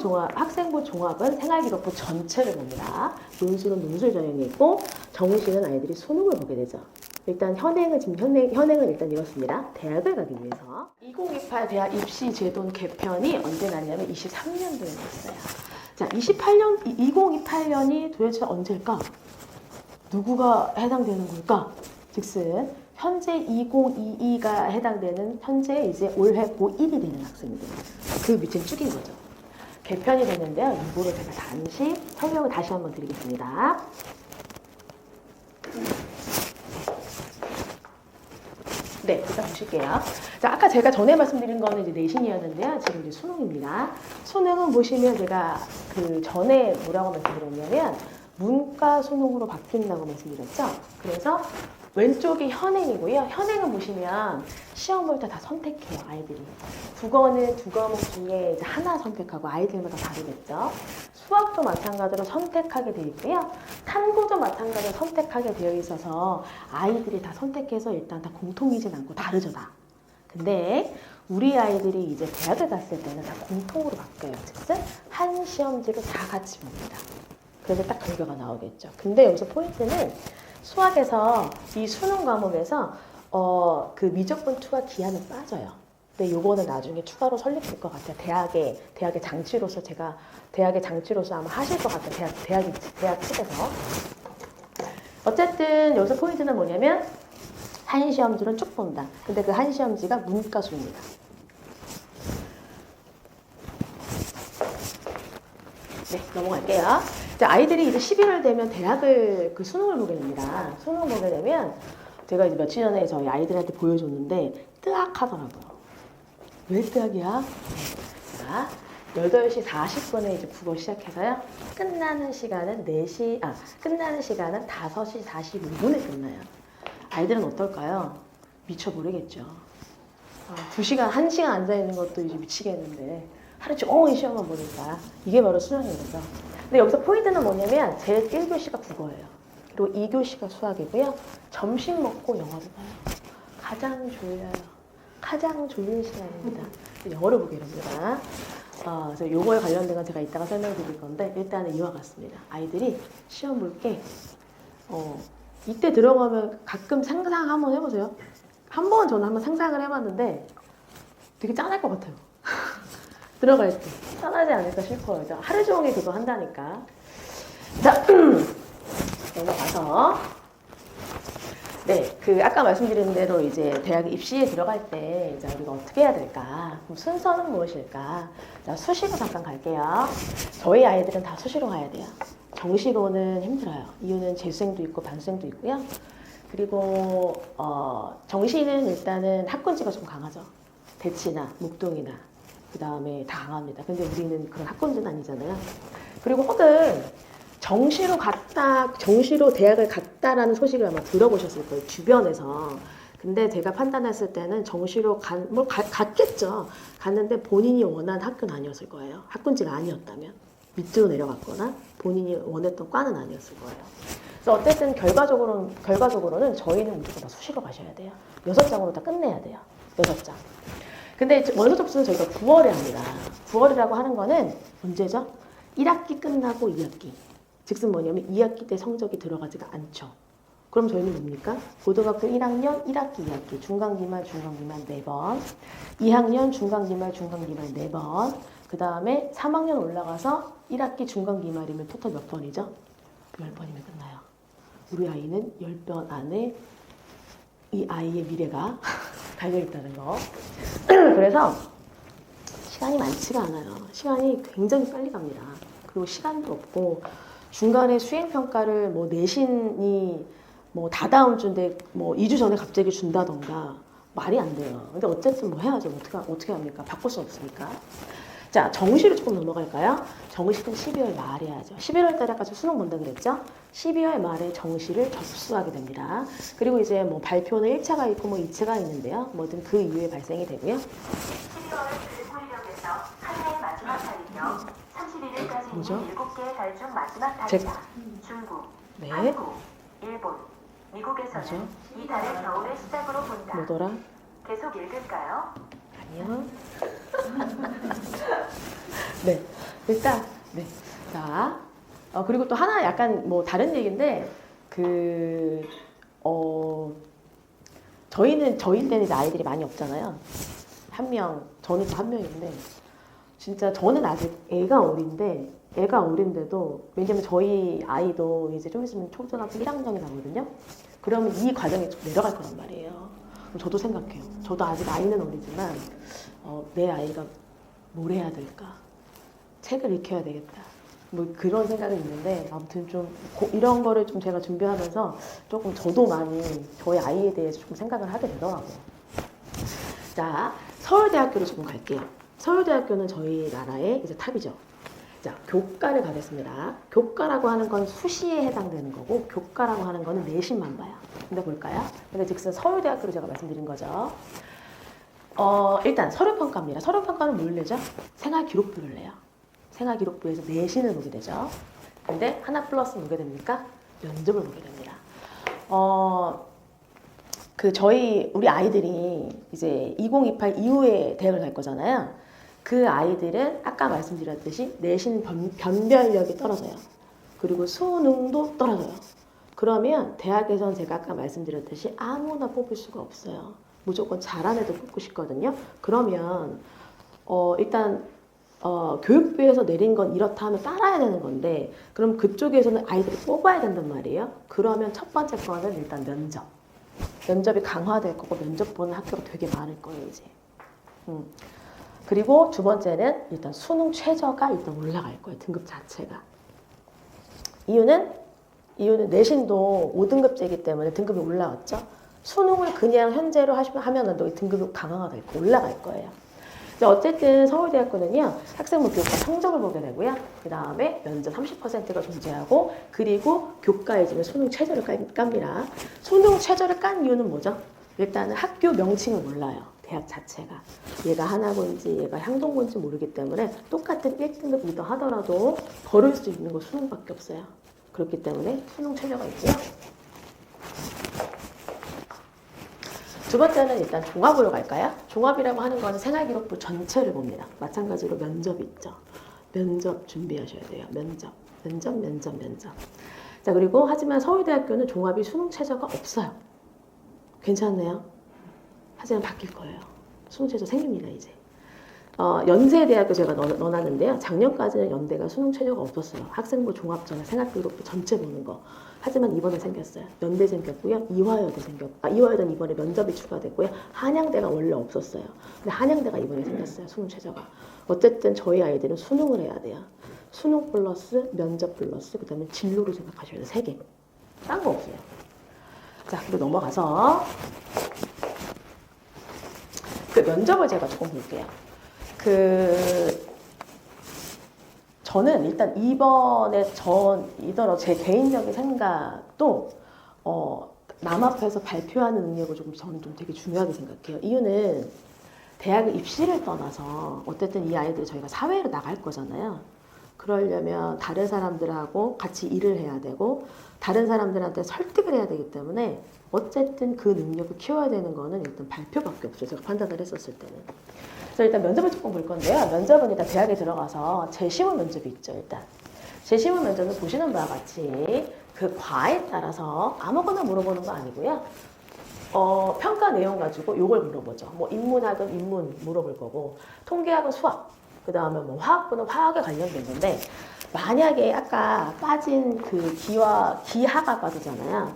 A: 종합은 생활기록부 전체를 봅니다. 논술은 논술 전형이 있고 정시는 아이들이 수능을 보게 되죠. 일단 현행은 일단 이렇습니다. 대학을 가기 위해서 2028 대학 입시 제도 개편이 언제 났냐면 23년도에 났어요. 자, 2028년이 도대체 언제일까? 누구가 해당되는 걸까? 즉슨 현재 2022가 해당되는 현재 이제 올해 고1이 되는 학생들. 그 밑에 쭉인 거죠. 개편이 됐는데요. 이거를 제가 잠시 설명을 다시 한번 드리겠습니다. 네, 일단 보실게요. 자, 아까 제가 전에 말씀드린 거는 이제 내신이었는데요. 지금 이제 수능입니다. 수능은 보시면 제가 그 전에 뭐라고 말씀드렸냐면 문과 수능으로 바뀐다고 말씀드렸죠. 그래서 왼쪽이 현행이고요. 현행은 보시면 시험 볼 때 다 선택해요, 아이들이. 국어는 두 과목 중에 이제 하나 선택하고 아이들마다 다르겠죠. 수학도 마찬가지로 선택하게 되어 있고요. 탐구도 마찬가지로 선택하게 되어 있어서 아이들이 다 선택해서 일단 다 공통이진 않고 다르죠, 다. 근데 우리 아이들이 이제 대학을 갔을 때는 다 공통으로 바뀌어요. 즉슨 한 시험지를 다 같이 봅니다. 그래서 딱 결과가 나오겠죠. 근데 여기서 포인트는 수학에서 이 수능 과목에서 그 미적분 투하 기하는 빠져요. 근데 요거는 나중에 추가로 설립될 것 같아요. 대학의 장치로서 아마 하실 것 같아요. 대학 측에서. 어쨌든 여기서 포인트는 뭐냐면 한시험지는 쭉 본다. 근데 그 한시험지가 문과수입니다. 네, 넘어갈게요. 자, 아이들이 이제 11월 되면 대학을 그 수능을 보게 됩니다. 수능을 보게 되면 제가 이제 며칠 전에 저희 아이들한테 보여줬는데 뜨악하더라고요. 왜 뜨악이야? 자, 8시 40분에 이제 국어 시작해서요. 끝나는 시간은 5시 45분에 끝나요. 아이들은 어떨까요? 미쳐 모르겠죠. 2시간, 1시간 앉아있는 것도 이제 미치겠는데 하루 종일 시험만 보니까 이게 바로 수능인 거죠. 근데 여기서 포인트는 뭐냐면 제 1교시가 국어예요. 그리고 2교시가 수학이고요. 점심 먹고 영화를 봐요. 가장 졸려요. 가장 졸린 시간입니다. 영어를 보게 됩니다. 그래서 요거에 관련된 건 제가 이따가 설명드릴 건데 일단은 이와 같습니다. 아이들이 시험 볼 게 이때 들어가면 가끔 상상 한번 해보세요. 저는 한번 상상을 해봤는데 되게 짠할 것 같아요. 들어갈 때 짠하지 않을까 싶어요. 하루 종일 그거 한다니까. 자, 넘어가서 네, 아까 말씀드린 대로 이제 대학 입시에 들어갈 때 이제 우리가 어떻게 해야 될까? 그럼 순서는 무엇일까? 자, 수시로 잠깐 갈게요. 저희 아이들은 다 수시로 가야 돼요. 정시로는 힘들어요. 이유는 재수생도 있고 반수생도 있고요. 그리고 정시는 일단은 학군지가 좀 강하죠. 대치나 목동이나 그 다음에 다 강합니다. 근데 우리는 그런 학군지는 아니잖아요. 그리고 혹은 정시로 대학을 갔다라는 소식을 아마 들어보셨을 거예요. 주변에서. 근데 제가 판단했을 때는 정시로 갔겠죠. 갔는데 본인이 원한 학교는 아니었을 거예요. 학군지가 아니었다면. 밑으로 내려갔거나 본인이 원했던 과는 아니었을 거예요. 그래서 어쨌든 결과적으로는 저희는 무조건 다 수시로 가셔야 돼요. 6장으로 다 끝내야 돼요. 6장. 근데 원서 접수는 저희가 9월에 합니다. 9월이라고 하는 거는 언제죠? 1학기 끝나고 2학기. 즉슨 뭐냐면 2학기 때 성적이 들어가지가 않죠. 그럼 저희는 뭡니까? 고등학교 1학년 1학기 2학기 중간기말 4번 2학년 중간기말 4번 그 다음에 3학년 올라가서 1학기 중간기말이면 토탈 몇 번이죠? 10번이면 끝나요. 우리 아이는 10번 안에 이 아이의 미래가 달려있다는 거. 그래서 시간이 많지가 않아요. 시간이 굉장히 빨리 갑니다. 그리고 시간도 없고 중간에 수행평가를 뭐 내신이 뭐 다다음 주인데 뭐 2주 전에 갑자기 준다던가 말이 안 돼요. 근데 어쨌든 뭐 해야죠. 어떻게 합니까? 바꿀 수 없으니까. 자, 정시로 조금 넘어갈까요? 정시는 12월 말에 해야죠. 11월 달에까지 수능 본다 그랬죠? 12월 말에 정시를 접수하게 됩니다. 그리고 이제 뭐 발표는 1차가 있고 뭐 2차가 있는데요. 뭐든 그 이후에 발생이 되고요.
B: 12월 교육훈련에서 한 해의 마지막 달이며 31일까지
A: 뭐죠?
B: 있는 7개의 달 중 마지막 달이다. 중국,
A: 네.
B: 한국, 일본, 미국에서는
A: 뭐죠?
B: 이 달을 겨울의 시작으로 본다.
A: 뭐더라?
B: 계속 읽을까요?
A: 아니요. 네, 일단 네. 자, 그리고 또 하나 약간 뭐 다른 얘기인데 저희 때는 이제 아이들이 많이 없잖아요. 저는 또 한 명인데 진짜 저는 아직 애가 어린데도 왜냐면 저희 아이도 이제 좀 있으면 초등학교 1학년이 가거든요. 그러면 이 과정이 좀 내려갈 거란 말이에요. 그럼 저도 생각해요. 저도 아직 아이는 어리지만 내 아이가 뭘 해야 될까? 책을 읽혀야 되겠다. 뭐 그런 생각이 있는데 아무튼 좀 이런 거를 좀 제가 준비하면서 조금 저도 많이 저희 아이에 대해서 좀 생각을 하게 되더라고요. 자, 서울대학교로 조금 갈게요. 서울대학교는 저희 나라의 이제 탑이죠. 자, 교과를 가겠습니다. 교과라고 하는 건 수시에 해당되는 거고 교과라고 하는 거는 내신만 봐요. 근데 볼까요? 근데 즉슨 서울대학교로 제가 말씀드린 거죠. 일단 서류평가입니다. 서류평가는 뭘 내죠? 생활기록부를 내요. 생활기록부에서 내신을 보게 되죠. 근데 하나 플러스 보게 됩니까? 면접을 보게 됩니다. 우리 아이들이 이제 2028 이후에 대학을 갈 거잖아요. 그 아이들은 아까 말씀드렸듯이 내신 변별력이 떨어져요. 그리고 수능도 떨어져요. 그러면 대학에서는 제가 아까 말씀드렸듯이 아무나 뽑을 수가 없어요. 무조건 잘한 애도 뽑고 싶거든요. 그러면 일단 교육부에서 내린 건 이렇다 하면 따라야 되는 건데 그럼 그쪽에서는 아이들을 뽑아야 된단 말이에요. 그러면 첫 번째 거는 일단 면접. 면접이 강화될 거고 면접 보는 학교가 되게 많을 거예요, 이제. 그리고 두 번째는 일단 수능 최저가 일단 올라갈 거예요, 등급 자체가. 이유는 내신도 5등급제이기 때문에 등급이 올라갔죠. 수능을 그냥 현재로 하면 등급이 강화가 될 거, 올라갈 거예요. 어쨌든 서울대학교는요, 학생부 교과 성적을 보게 되고요. 그 다음에 면접 30%가 존재하고, 그리고 교과에 지금 수능 최저를 깝니다. 수능 최저를 깐 이유는 뭐죠? 일단은 학교 명칭을 몰라요. 대학 자체가. 얘가 하나고인지 얘가 향동고인지 모르기 때문에 똑같은 1등급이더 하더라도 걸을 수 있는 거 수능밖에 없어요. 그렇기 때문에 수능 최저가 있고요. 두 번째는 일단 종합으로 갈까요? 종합이라고 하는 거는 생활기록부 전체를 봅니다. 마찬가지로 면접이 있죠. 면접 준비하셔야 돼요. 면접. 자, 그리고 하지만 서울대학교는 종합이 수능 최저가 없어요. 괜찮네요. 하지만 바뀔 거예요. 수능 최저 생깁니다, 이제. 연세대학교 제가 넣어놨는데요. 작년까지는 연대가 수능 최저가 없었어요. 학생부 종합전에 생활기록부 전체 보는 거. 하지만 이번에 생겼어요. 연대 생겼고요. 이화여대 이화여대는 이번에 면접이 추가됐고요. 한양대가 원래 없었어요. 근데 한양대가 이번에 생겼어요. 수능 최저가. 어쨌든 저희 아이들은 수능을 해야 돼요. 수능 플러스 면접 플러스 그다음에 진로를 생각하셔야 돼요. 3개. 딴 거 없어요. 자, 그리고 넘어가서 그 면접을 제가 조금 볼게요. 저는 일단 이번에 제 개인적인 생각도 남 앞에서 발표하는 능력을 저는 좀 되게 중요하게 생각해요. 이유는 대학 입시를 떠나서 어쨌든 이 아이들이 저희가 사회로 나갈 거잖아요. 그러려면 다른 사람들하고 같이 일을 해야 되고 다른 사람들한테 설득을 해야 되기 때문에 어쨌든 그 능력을 키워야 되는 거는 일단 발표밖에 없어요. 제가 판단을 했었을 때는. 그래서 일단 면접을 조금 볼 건데요. 면접은 일단 대학에 들어가서 재시험 면접이 있죠. 일단 재시험 면접은 보시는 바와 같이 그 과에 따라서 아무거나 물어보는 거 아니고요. 평가 내용 가지고 요걸 물어보죠. 뭐 인문학은 인문 물어볼 거고 통계학은 수학, 그 다음에 뭐 화학부는 화학에 관련된 건데 만약에 아까 빠진 그 기하가 빠지잖아요.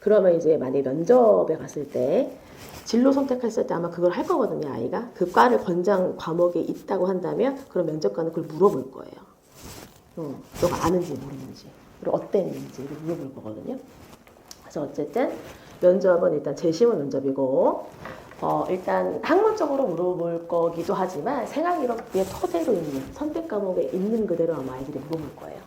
A: 그러면 이제 만약에 면접에 갔을 때 진로 선택했을 때 아마 그걸 할 거거든요, 아이가. 그 과를 권장 과목에 있다고 한다면 그럼 면접관은 그걸 물어볼 거예요. 너가 아는지 모르는지, 그리고 어땠는지 이렇게 물어볼 거거든요. 그래서 어쨌든 면접은 일단 재시험 면접이고 일단 학문적으로 물어볼 거기도 하지만 생활기록부에 토대로 있는 선택 과목에 있는 그대로 아마 아이들이 물어볼 거예요.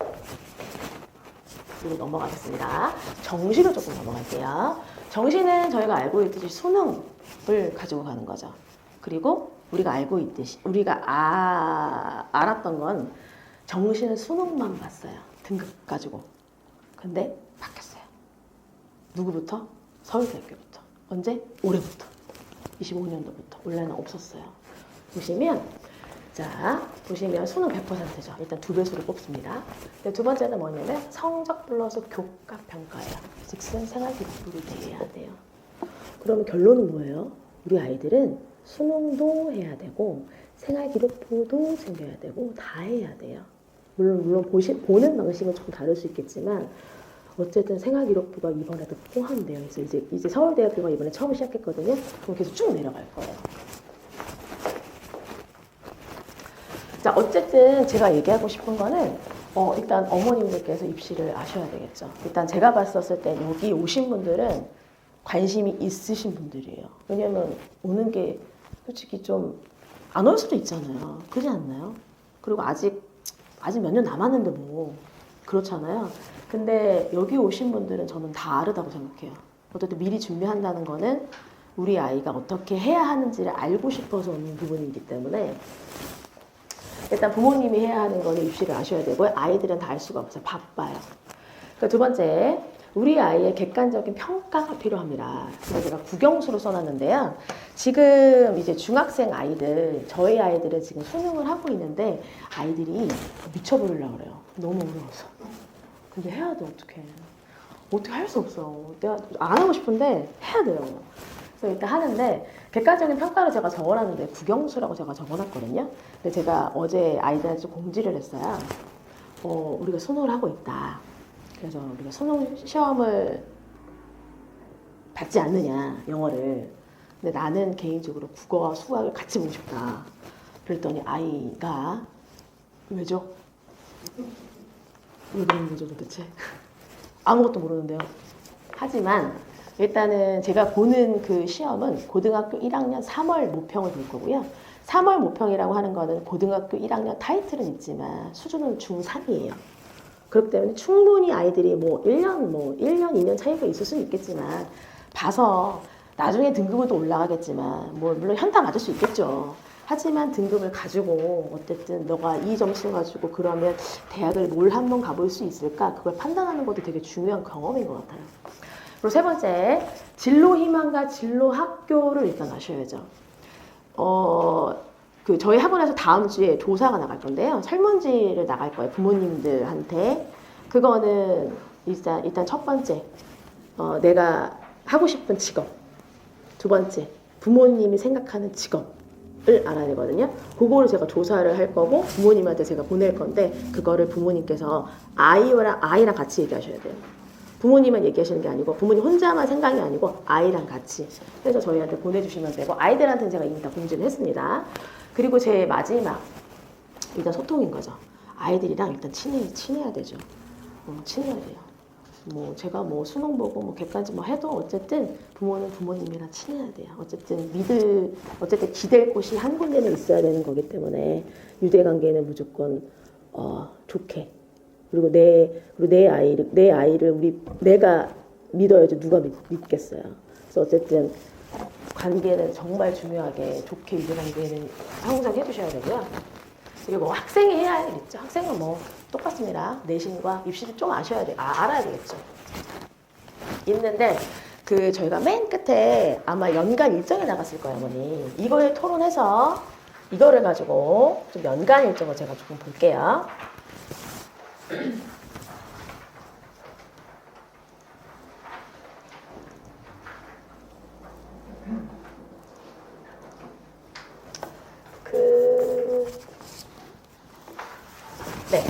A: 그리고 넘어가겠습니다. 정시로 조금 넘어갈게요. 정시는 저희가 알고 있듯이 수능을 가지고 가는 거죠. 그리고 우리가 알고 있듯이 알았던 건 정시는 수능만 봤어요. 등급 가지고. 근데 바뀌었어요. 누구부터? 서울대학교부터. 언제? 올해부터. 25년도부터. 원래는 없었어요. 보시면 수능 100%죠. 일단 2배수를 뽑습니다. 두 번째는 뭐냐면 성적 플러스 교과 평가예요. 즉슨 생활기록부를 대해야 돼요. 그러면 결론은 뭐예요? 우리 아이들은 수능도 해야 되고 생활기록부도 챙겨야 되고 다 해야 돼요. 물론 보는 방식은 조금 다를 수 있겠지만 어쨌든 생활기록부가 이번에도 포함되어 있어요. 이제 서울대학교가 이번에 처음 시작했거든요. 그럼 계속 쭉 내려갈 거예요. 자, 어쨌든 제가 얘기하고 싶은 거는 일단 어머님들께서 입시를 아셔야 되겠죠. 일단 제가 봤었을 때 여기 오신 분들은 관심이 있으신 분들이에요. 왜냐면 오는 게 솔직히 좀 안 올 수도 있잖아요. 그렇지 않나요? 그리고 아직 몇 년 남았는데 뭐 그렇잖아요. 근데 여기 오신 분들은 저는 다 다르다고 생각해요. 어쨌든 미리 준비한다는 거는 우리 아이가 어떻게 해야 하는지를 알고 싶어서 오는 부분이기 때문에 일단 부모님이 해야 하는 거는 입시를 아셔야 되고요. 아이들은 다 알 수가 없어요. 바빠요. 두 번째, 우리 아이의 객관적인 평가가 필요합니다. 그래서 제가 국영수로 써놨는데요. 지금 이제 중학생 아이들, 저희 아이들은 지금 수능을 하고 있는데 아이들이 미쳐버리려고 그래요. 너무 어려워서. 근데 해야 돼, 어떻게 할 수 없어. 내가 안 하고 싶은데 해야 돼요. 그래서 일단 하는데 객관적인 평가를 제가 적어놨는데 국영수라고 제가 적어놨거든요. 근데 제가 어제 아이들한테 좀 공지를 했어요. 우리가 수능을 하고 있다. 그래서 우리가 수능 시험을 받지 않느냐, 영어를. 근데 나는 개인적으로 국어와 수학을 같이 보고 싶다. 그랬더니 아이가 왜죠? 왜 그러는 거죠 도대체? 아무것도 모르는데요. 하지만 일단은 제가 보는 그 시험은 고등학교 1학년 3월 모평을 볼 거고요. 3월 모평이라고 하는 거는 고등학교 1학년 타이틀은 있지만 수준은 중3이에요. 그렇기 때문에 충분히 아이들이 뭐 1년, 2년 차이가 있을 수는 있겠지만 봐서 나중에 등급은 또 올라가겠지만 뭐 물론 현타 맞을 수 있겠죠. 하지만 등급을 가지고 어쨌든 너가 이 점수 가지고 그러면 대학을 뭘 한번 가볼 수 있을까? 그걸 판단하는 것도 되게 중요한 경험인 것 같아요. 그리고 세 번째, 진로 희망과 진로 학교를 일단 아셔야죠. 저희 학원에서 다음 주에 조사가 나갈 건데요. 설문지를 나갈 거예요. 부모님들한테. 그거는 일단 첫 번째, 내가 하고 싶은 직업. 두 번째, 부모님이 생각하는 직업을 알아야 되거든요. 그거를 제가 조사를 할 거고 부모님한테 제가 보낼 건데 그거를 부모님께서 아이랑 같이 얘기하셔야 돼요. 부모님만 얘기하시는 게 아니고 부모님 혼자만 생각이 아니고 아이랑 같이 해서 저희한테 보내주시면 되고 아이들한테는 제가 이미 다 공지를 했습니다. 그리고 제 마지막 일단 소통인 거죠. 아이들이랑 일단 친해야 되죠. 친해야 돼요. 뭐 제가 뭐 수능 보고 뭐 객관지 뭐 해도 어쨌든 부모는 부모님이랑 친해야 돼요. 어쨌든 기댈 곳이 한 군데는 있어야 되는 거기 때문에 유대 관계는 무조건 좋게. 그리고 내 아이를 내가 믿어야지 누가 믿겠어요. 그래서 어쨌든 관계는 정말 중요하게 좋게 유대 관계는 형성해 주셔야 되고요. 그리고 뭐 학생이 해야 할 일 있죠. 학생은 뭐 똑같습니다. 내신과 입시를 좀 아셔야 돼요. 알아야 되겠죠. 있는데 저희가 맨 끝에 아마 연간 일정이 나갔을 거예요, 어머니. 이거에 토론해서 이거를 가지고 좀 연간 일정을 제가 조금 볼게요. 네.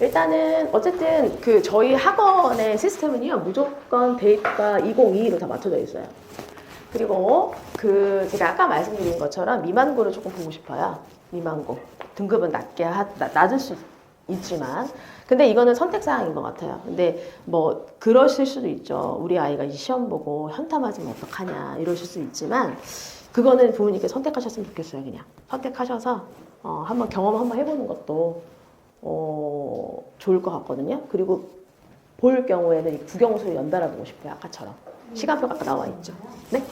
A: 일단은 어쨌든 저희 학원의 시스템은요 무조건 데이터가 2022로 다 맞춰져 있어요. 그리고 제가 아까 말씀드린 것처럼 미만고를 조금 보고 싶어요. 미만고 등급은 낮을 수 있지만 근데 이거는 선택사항인 것 같아요. 근데 뭐 그러실 수도 있죠. 우리 아이가 이 시험 보고 현타 맞으면 어떡하냐 이러실 수 있지만 그거는 부모님께 선택하셨으면 좋겠어요. 그냥 선택하셔서 한번 경험 한번 해보는 것도 좋을 것 같거든요. 그리고 볼 경우에는 이 국영수를 연달아 보고 싶어요. 아까처럼. 시간표가 아까 나와 있죠. 네?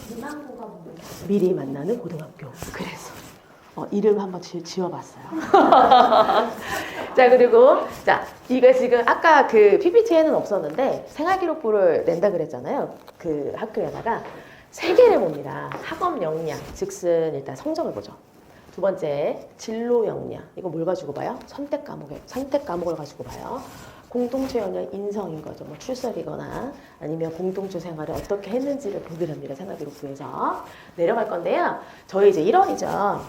A: 미리 만나는 고등학교. 그래서 이름 한번 지어봤어요. 자, 그리고 이거 지금 아까 PPT에는 없었는데 생활기록부를 낸다 그랬잖아요. 그 학교에다가 3개를 봅니다. 학업 역량, 즉슨 일단 성적을 보죠. 두 번째, 진로 역량. 이거 뭘 가지고 봐요? 선택 과목을 가지고 봐요. 공동체 역량, 인성인 거죠. 뭐 출석이거나 아니면 공동체 생활을 어떻게 했는지를 보더랍니다. 생활기록부에서. 내려갈 건데요. 저희 이제 1월이죠.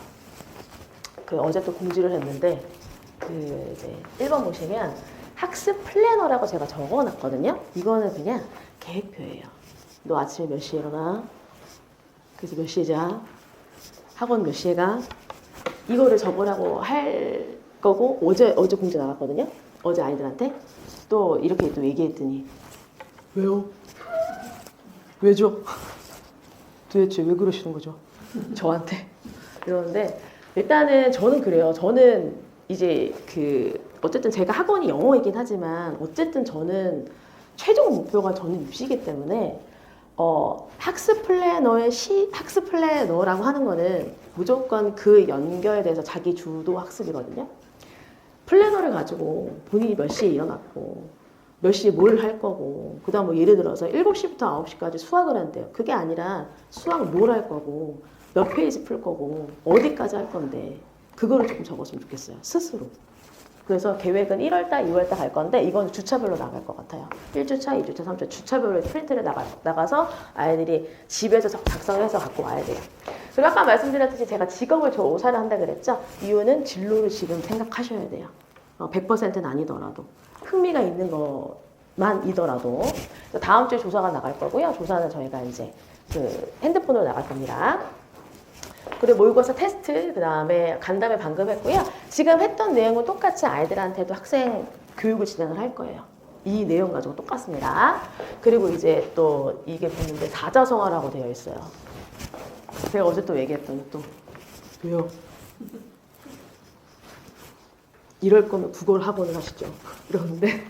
A: 어제 또 공지를 했는데, 이제 1번 보시면 학습 플래너라고 제가 적어 놨거든요. 이거는 그냥 계획표예요. 너 아침에 몇 시에 일어나? 그래서 몇 시에 자? 학원 몇 시에 가? 이거를 적으라고 할 거고 어제 공지 나갔거든요. 어제 아이들한테 또 이렇게 또 얘기했더니 왜요? 왜죠? 도대체 왜 그러시는 거죠? 저한테 이러는데 일단은 저는 그래요. 저는 이제 어쨌든 제가 학원이 영어이긴 하지만 어쨌든 저는 최종 목표가 저는 입시이기 때문에 학습 플래너라고 하는 거는 무조건 그 연결돼서 자기 주도 학습이거든요. 플래너를 가지고 본인이 몇 시에 일어났고 몇 시에 뭘 할 거고 그다음 뭐 예를 들어서 7시부터 9시까지 수학을 한대요. 그게 아니라 수학 뭘 할 거고 몇 페이지 풀 거고 어디까지 할 건데 그거를 조금 적었으면 좋겠어요. 스스로. 그래서 계획은 1월달, 2월달 갈 건데 이건 주차별로 나갈 것 같아요. 1주차, 2주차, 3주차 주차별로 프린트를 나가서 아이들이 집에서 작성해서 갖고 와야 돼요. 그리고 아까 말씀드렸듯이 제가 직업을 조사를 한다 그랬죠. 이유는 진로를 지금 생각하셔야 돼요. 100%는 아니더라도 흥미가 있는 것만이더라도 다음 주에 조사가 나갈 거고요. 조사는 저희가 이제 그 핸드폰으로 나갈 겁니다. 그리고 모의고사 테스트, 그 다음에 간담회 방금 했고요. 지금 했던 내용은 똑같이 아이들한테도 학생 교육을 진행을 할 거예요. 이 내용 가지고 똑같습니다. 그리고 이제 또 이게 보는데 사자성어라고 되어 있어요. 제가 어제 또 얘기했더니 또 왜요? 이럴 거면 국어를 학원을 하시죠. 이러는데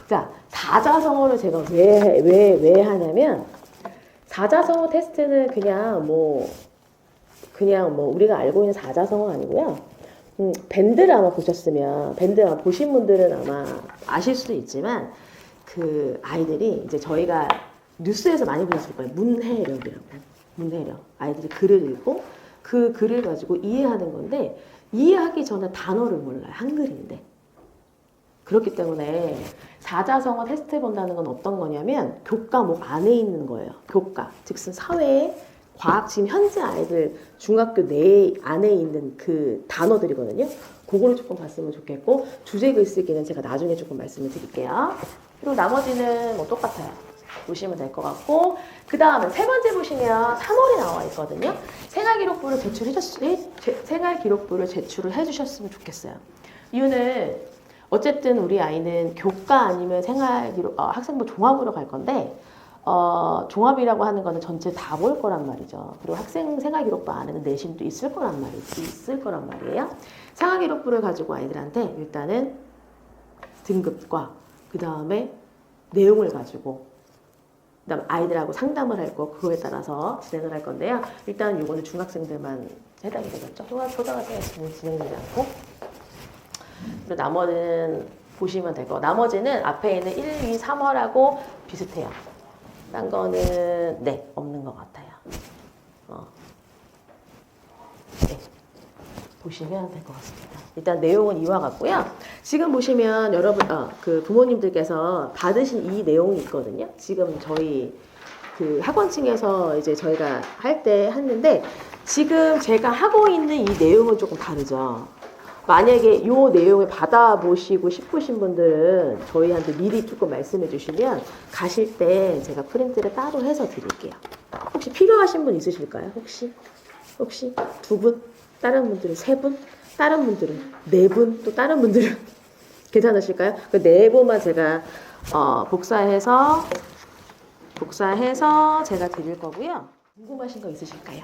A: 자, 사자성어를 제가 왜 하냐면 사자성어 테스트는 그냥 뭐 우리가 알고 있는 사자성어 아니고요. 밴드를 아마 보셨으면 밴드 아마 보신 분들은 아마 아실 수도 있지만 그 아이들이 이제 저희가 뉴스에서 많이 보셨을 거예요. 문해력이라고. 문해력. 아이들이 글을 읽고 그 글을 가지고 이해하는 건데 이해하기 전에 단어를 몰라요. 한글인데. 그렇기 때문에 사자성어 테스트 본다는 건 어떤 거냐면 교과목 안에 있는 거예요. 교과. 즉슨 사회에 과학 지금 현재 아이들 중학교 내 안에 있는 그 단어들이거든요. 그거를 조금 봤으면 좋겠고 주제 글쓰기는 제가 나중에 조금 말씀을 드릴게요. 그리고 나머지는 뭐 똑같아요. 보시면 될 것 같고 그 다음에 세 번째 보시면 3월이 나와 있거든요. 생활기록부를 제출을 해주셨으면 좋겠어요. 이유는 어쨌든 우리 아이는 교과 아니면 학생부 종합으로 갈 건데 종합이라고 하는 거는 전체 다 볼 거란 말이죠. 그리고 학생 생활기록부 안에는 내신도 있을 거란 말이에요. 생활기록부를 가지고 아이들한테 일단은 등급과 그 다음에 내용을 가지고 그다음 아이들하고 상담을 할 거 그거에 따라서 진행을 할 건데요. 일단 이거는 중학생들만 해당이 되겠죠. 초등학생은 진행되지 않고 그리고 나머지는 보시면 될 거. 나머지는 앞에 있는 1, 2, 3월하고 비슷해요. 딴 거는 네 없는 것 같아요. 네. 보시면 될 것 같습니다. 일단 내용은 이와 같고요. 지금 보시면 여러분 그 부모님들께서 받으신 이 내용이 있거든요. 지금 저희 그 학원층에서 이제 저희가 할 때 했는데 지금 제가 하고 있는 이 내용은 조금 다르죠. 만약에 이 내용을 받아보시고 싶으신 분들은 저희한테 미리 조금 말씀해 주시면 가실 때 제가 프린트를 따로 해서 드릴게요. 혹시 필요하신 분 있으실까요? 혹시 두 분? 다른 분들은 세 분? 다른 분들은 네 분? 또 다른 분들은 괜찮으실까요? 그 네 분만 제가 복사해서 제가 드릴 거고요. 궁금하신 거 있으실까요?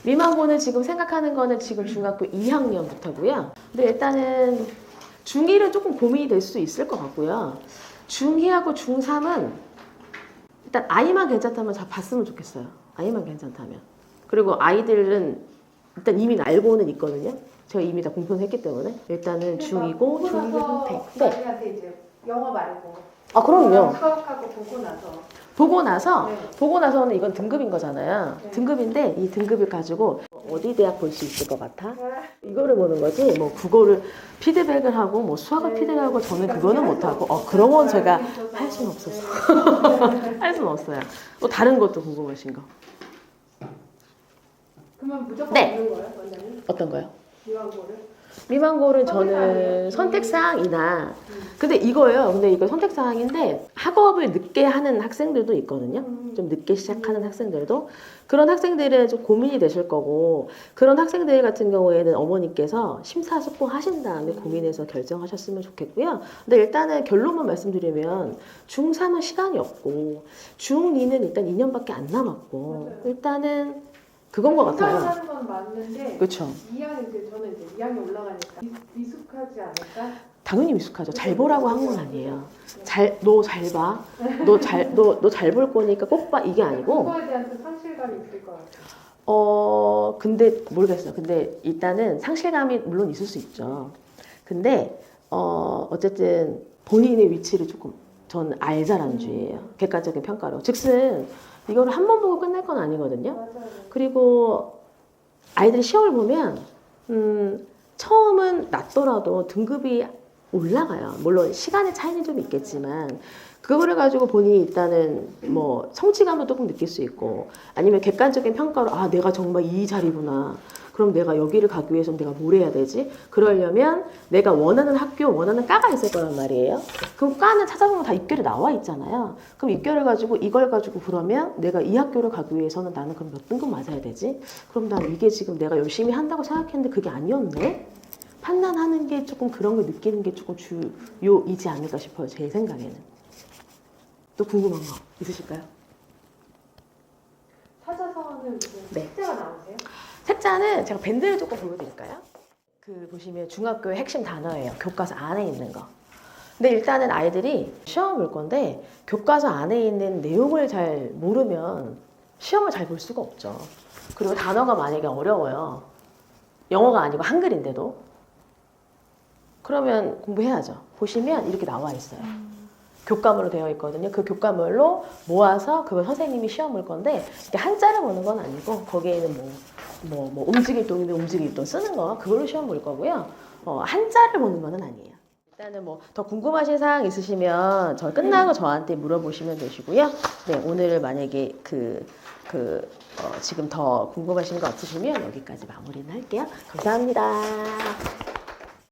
A: 미만고는 지금 생각하는 거는 지금 중학교 2학년부터고요. 근데 일단은 중1은 조금 고민이 될 수 있을 것 같고요. 중2하고 중3은 일단 아이만 괜찮다면 다 봤으면 좋겠어요. 아이만 괜찮다면. 그리고 아이들은 일단 이미 알고는 있거든요. 제가 이미 다 공표했기 때문에 일단은 중2고 중2고 선택.
C: 저희한테 이제 영어 말고
A: 그럼요.
C: 수학하고 보고 나서
A: 보고 나서는 이건 등급인 거잖아요.
C: 네.
A: 등급인데 이 등급을 가지고 어디 대학 볼 수 있을 것 같아? 이거를 보는 거지. 뭐 국어를 피드백을 하고 뭐 수학을 피드백하고 저는 그거는 못 하고 그런 건 제가 할 수는 없어서 할 수는 없어요. 또 다른 것도 궁금하신 거?
C: 그러면 무조건
A: 네.
C: 있는 거예요, 원장님?
A: 어떤 거요?
C: 미완고를?
A: 미만고는 저는 선택사항이나 근데 이거예요. 근데 이거 선택사항인데 학업을 늦게 하는 학생들도 있거든요. 좀 늦게 시작하는 학생들도 그런 학생들은 좀 고민이 되실 거고 그런 학생들 같은 경우에는 어머니께서 심사숙고하신 다음에 고민해서 결정하셨으면 좋겠고요. 근데 일단은 결론만 말씀드리면 중3은 시간이 없고 중2는 일단 2년밖에 안 남았고
C: 맞아요.
A: 일단은 그건 것 같아요.
C: 하는 건 맞는데
A: 그렇죠.
C: 2학년 저는 이제 2학년 올라가니까 미숙하지 않을까?
A: 당연히 미숙하죠. 잘 보라고 한 건 아니에요. 너 잘 봐. 너 잘 볼 거니까 꼭 봐. 이게 아니고.
C: 그거에 대한 좀 상실감이 있을 것 같아요.
A: 근데 모르겠어요. 근데 일단은 상실감이 물론 있을 수 있죠. 근데 어쨌든 본인의 위치를 조금 저는 알자라는 주의예요. 객관적인 평가로. 즉슨 이거를 한 번 보고 끝낼 건 아니거든요.
C: 맞아요.
A: 그리고 아이들이 시험을 보면 처음은 낮더라도 등급이 올라가요. 물론 시간의 차이는 좀 있겠지만 그거를 가지고 본인이 일단은 뭐 성취감도 조금 느낄 수 있고 아니면 객관적인 평가로 내가 정말 이 자리구나. 그럼 내가 여기를 가기 위해서는 내가 뭘 해야 되지? 그러려면 내가 원하는 학교, 원하는 과가 있을 거란 말이에요. 그럼 과는 찾아보면 다 입결이 나와 있잖아요. 그럼 입결을 가지고 이걸 가지고 그러면 내가 이 학교를 가기 위해서는 나는 그럼 몇 등급 맞아야 되지? 그럼 난 이게 지금 내가 열심히 한다고 생각했는데 그게 아니었네? 판단하는 게 조금 그런 걸 느끼는 게 조금 주요이지 않을까 싶어요. 제 생각에는. 또 궁금한 거 있으실까요?
C: 찾아서는 무슨
A: 네.
C: 숙제가 나오세요?
A: 책자는 제가 밴드를 조금 보여드릴까요? 그 보시면 중학교의 핵심 단어예요. 교과서 안에 있는 거. 근데 일단은 아이들이 시험 볼 건데 교과서 안에 있는 내용을 잘 모르면 시험을 잘 볼 수가 없죠. 그리고 단어가 만약에 어려워요. 영어가 아니고 한글인데도 그러면 공부해야죠. 보시면 이렇게 나와 있어요. 교과목으로 되어 있거든요. 그 교과목으로 모아서 그걸 선생님이 시험 볼 건데 이게 한자를 보는 건 아니고 거기에는 뭐 움직일동이면 움직일동 쓰는 거 그걸로 시험 볼 거고요. 한자를 보는 건 아니에요. 일단은 뭐 더 궁금하신 사항 있으시면 저 끝나고 저한테 물어보시면 되시고요. 네, 오늘 만약에 지금 더 궁금하신 거 없으시면 여기까지 마무리는 할게요. 감사합니다.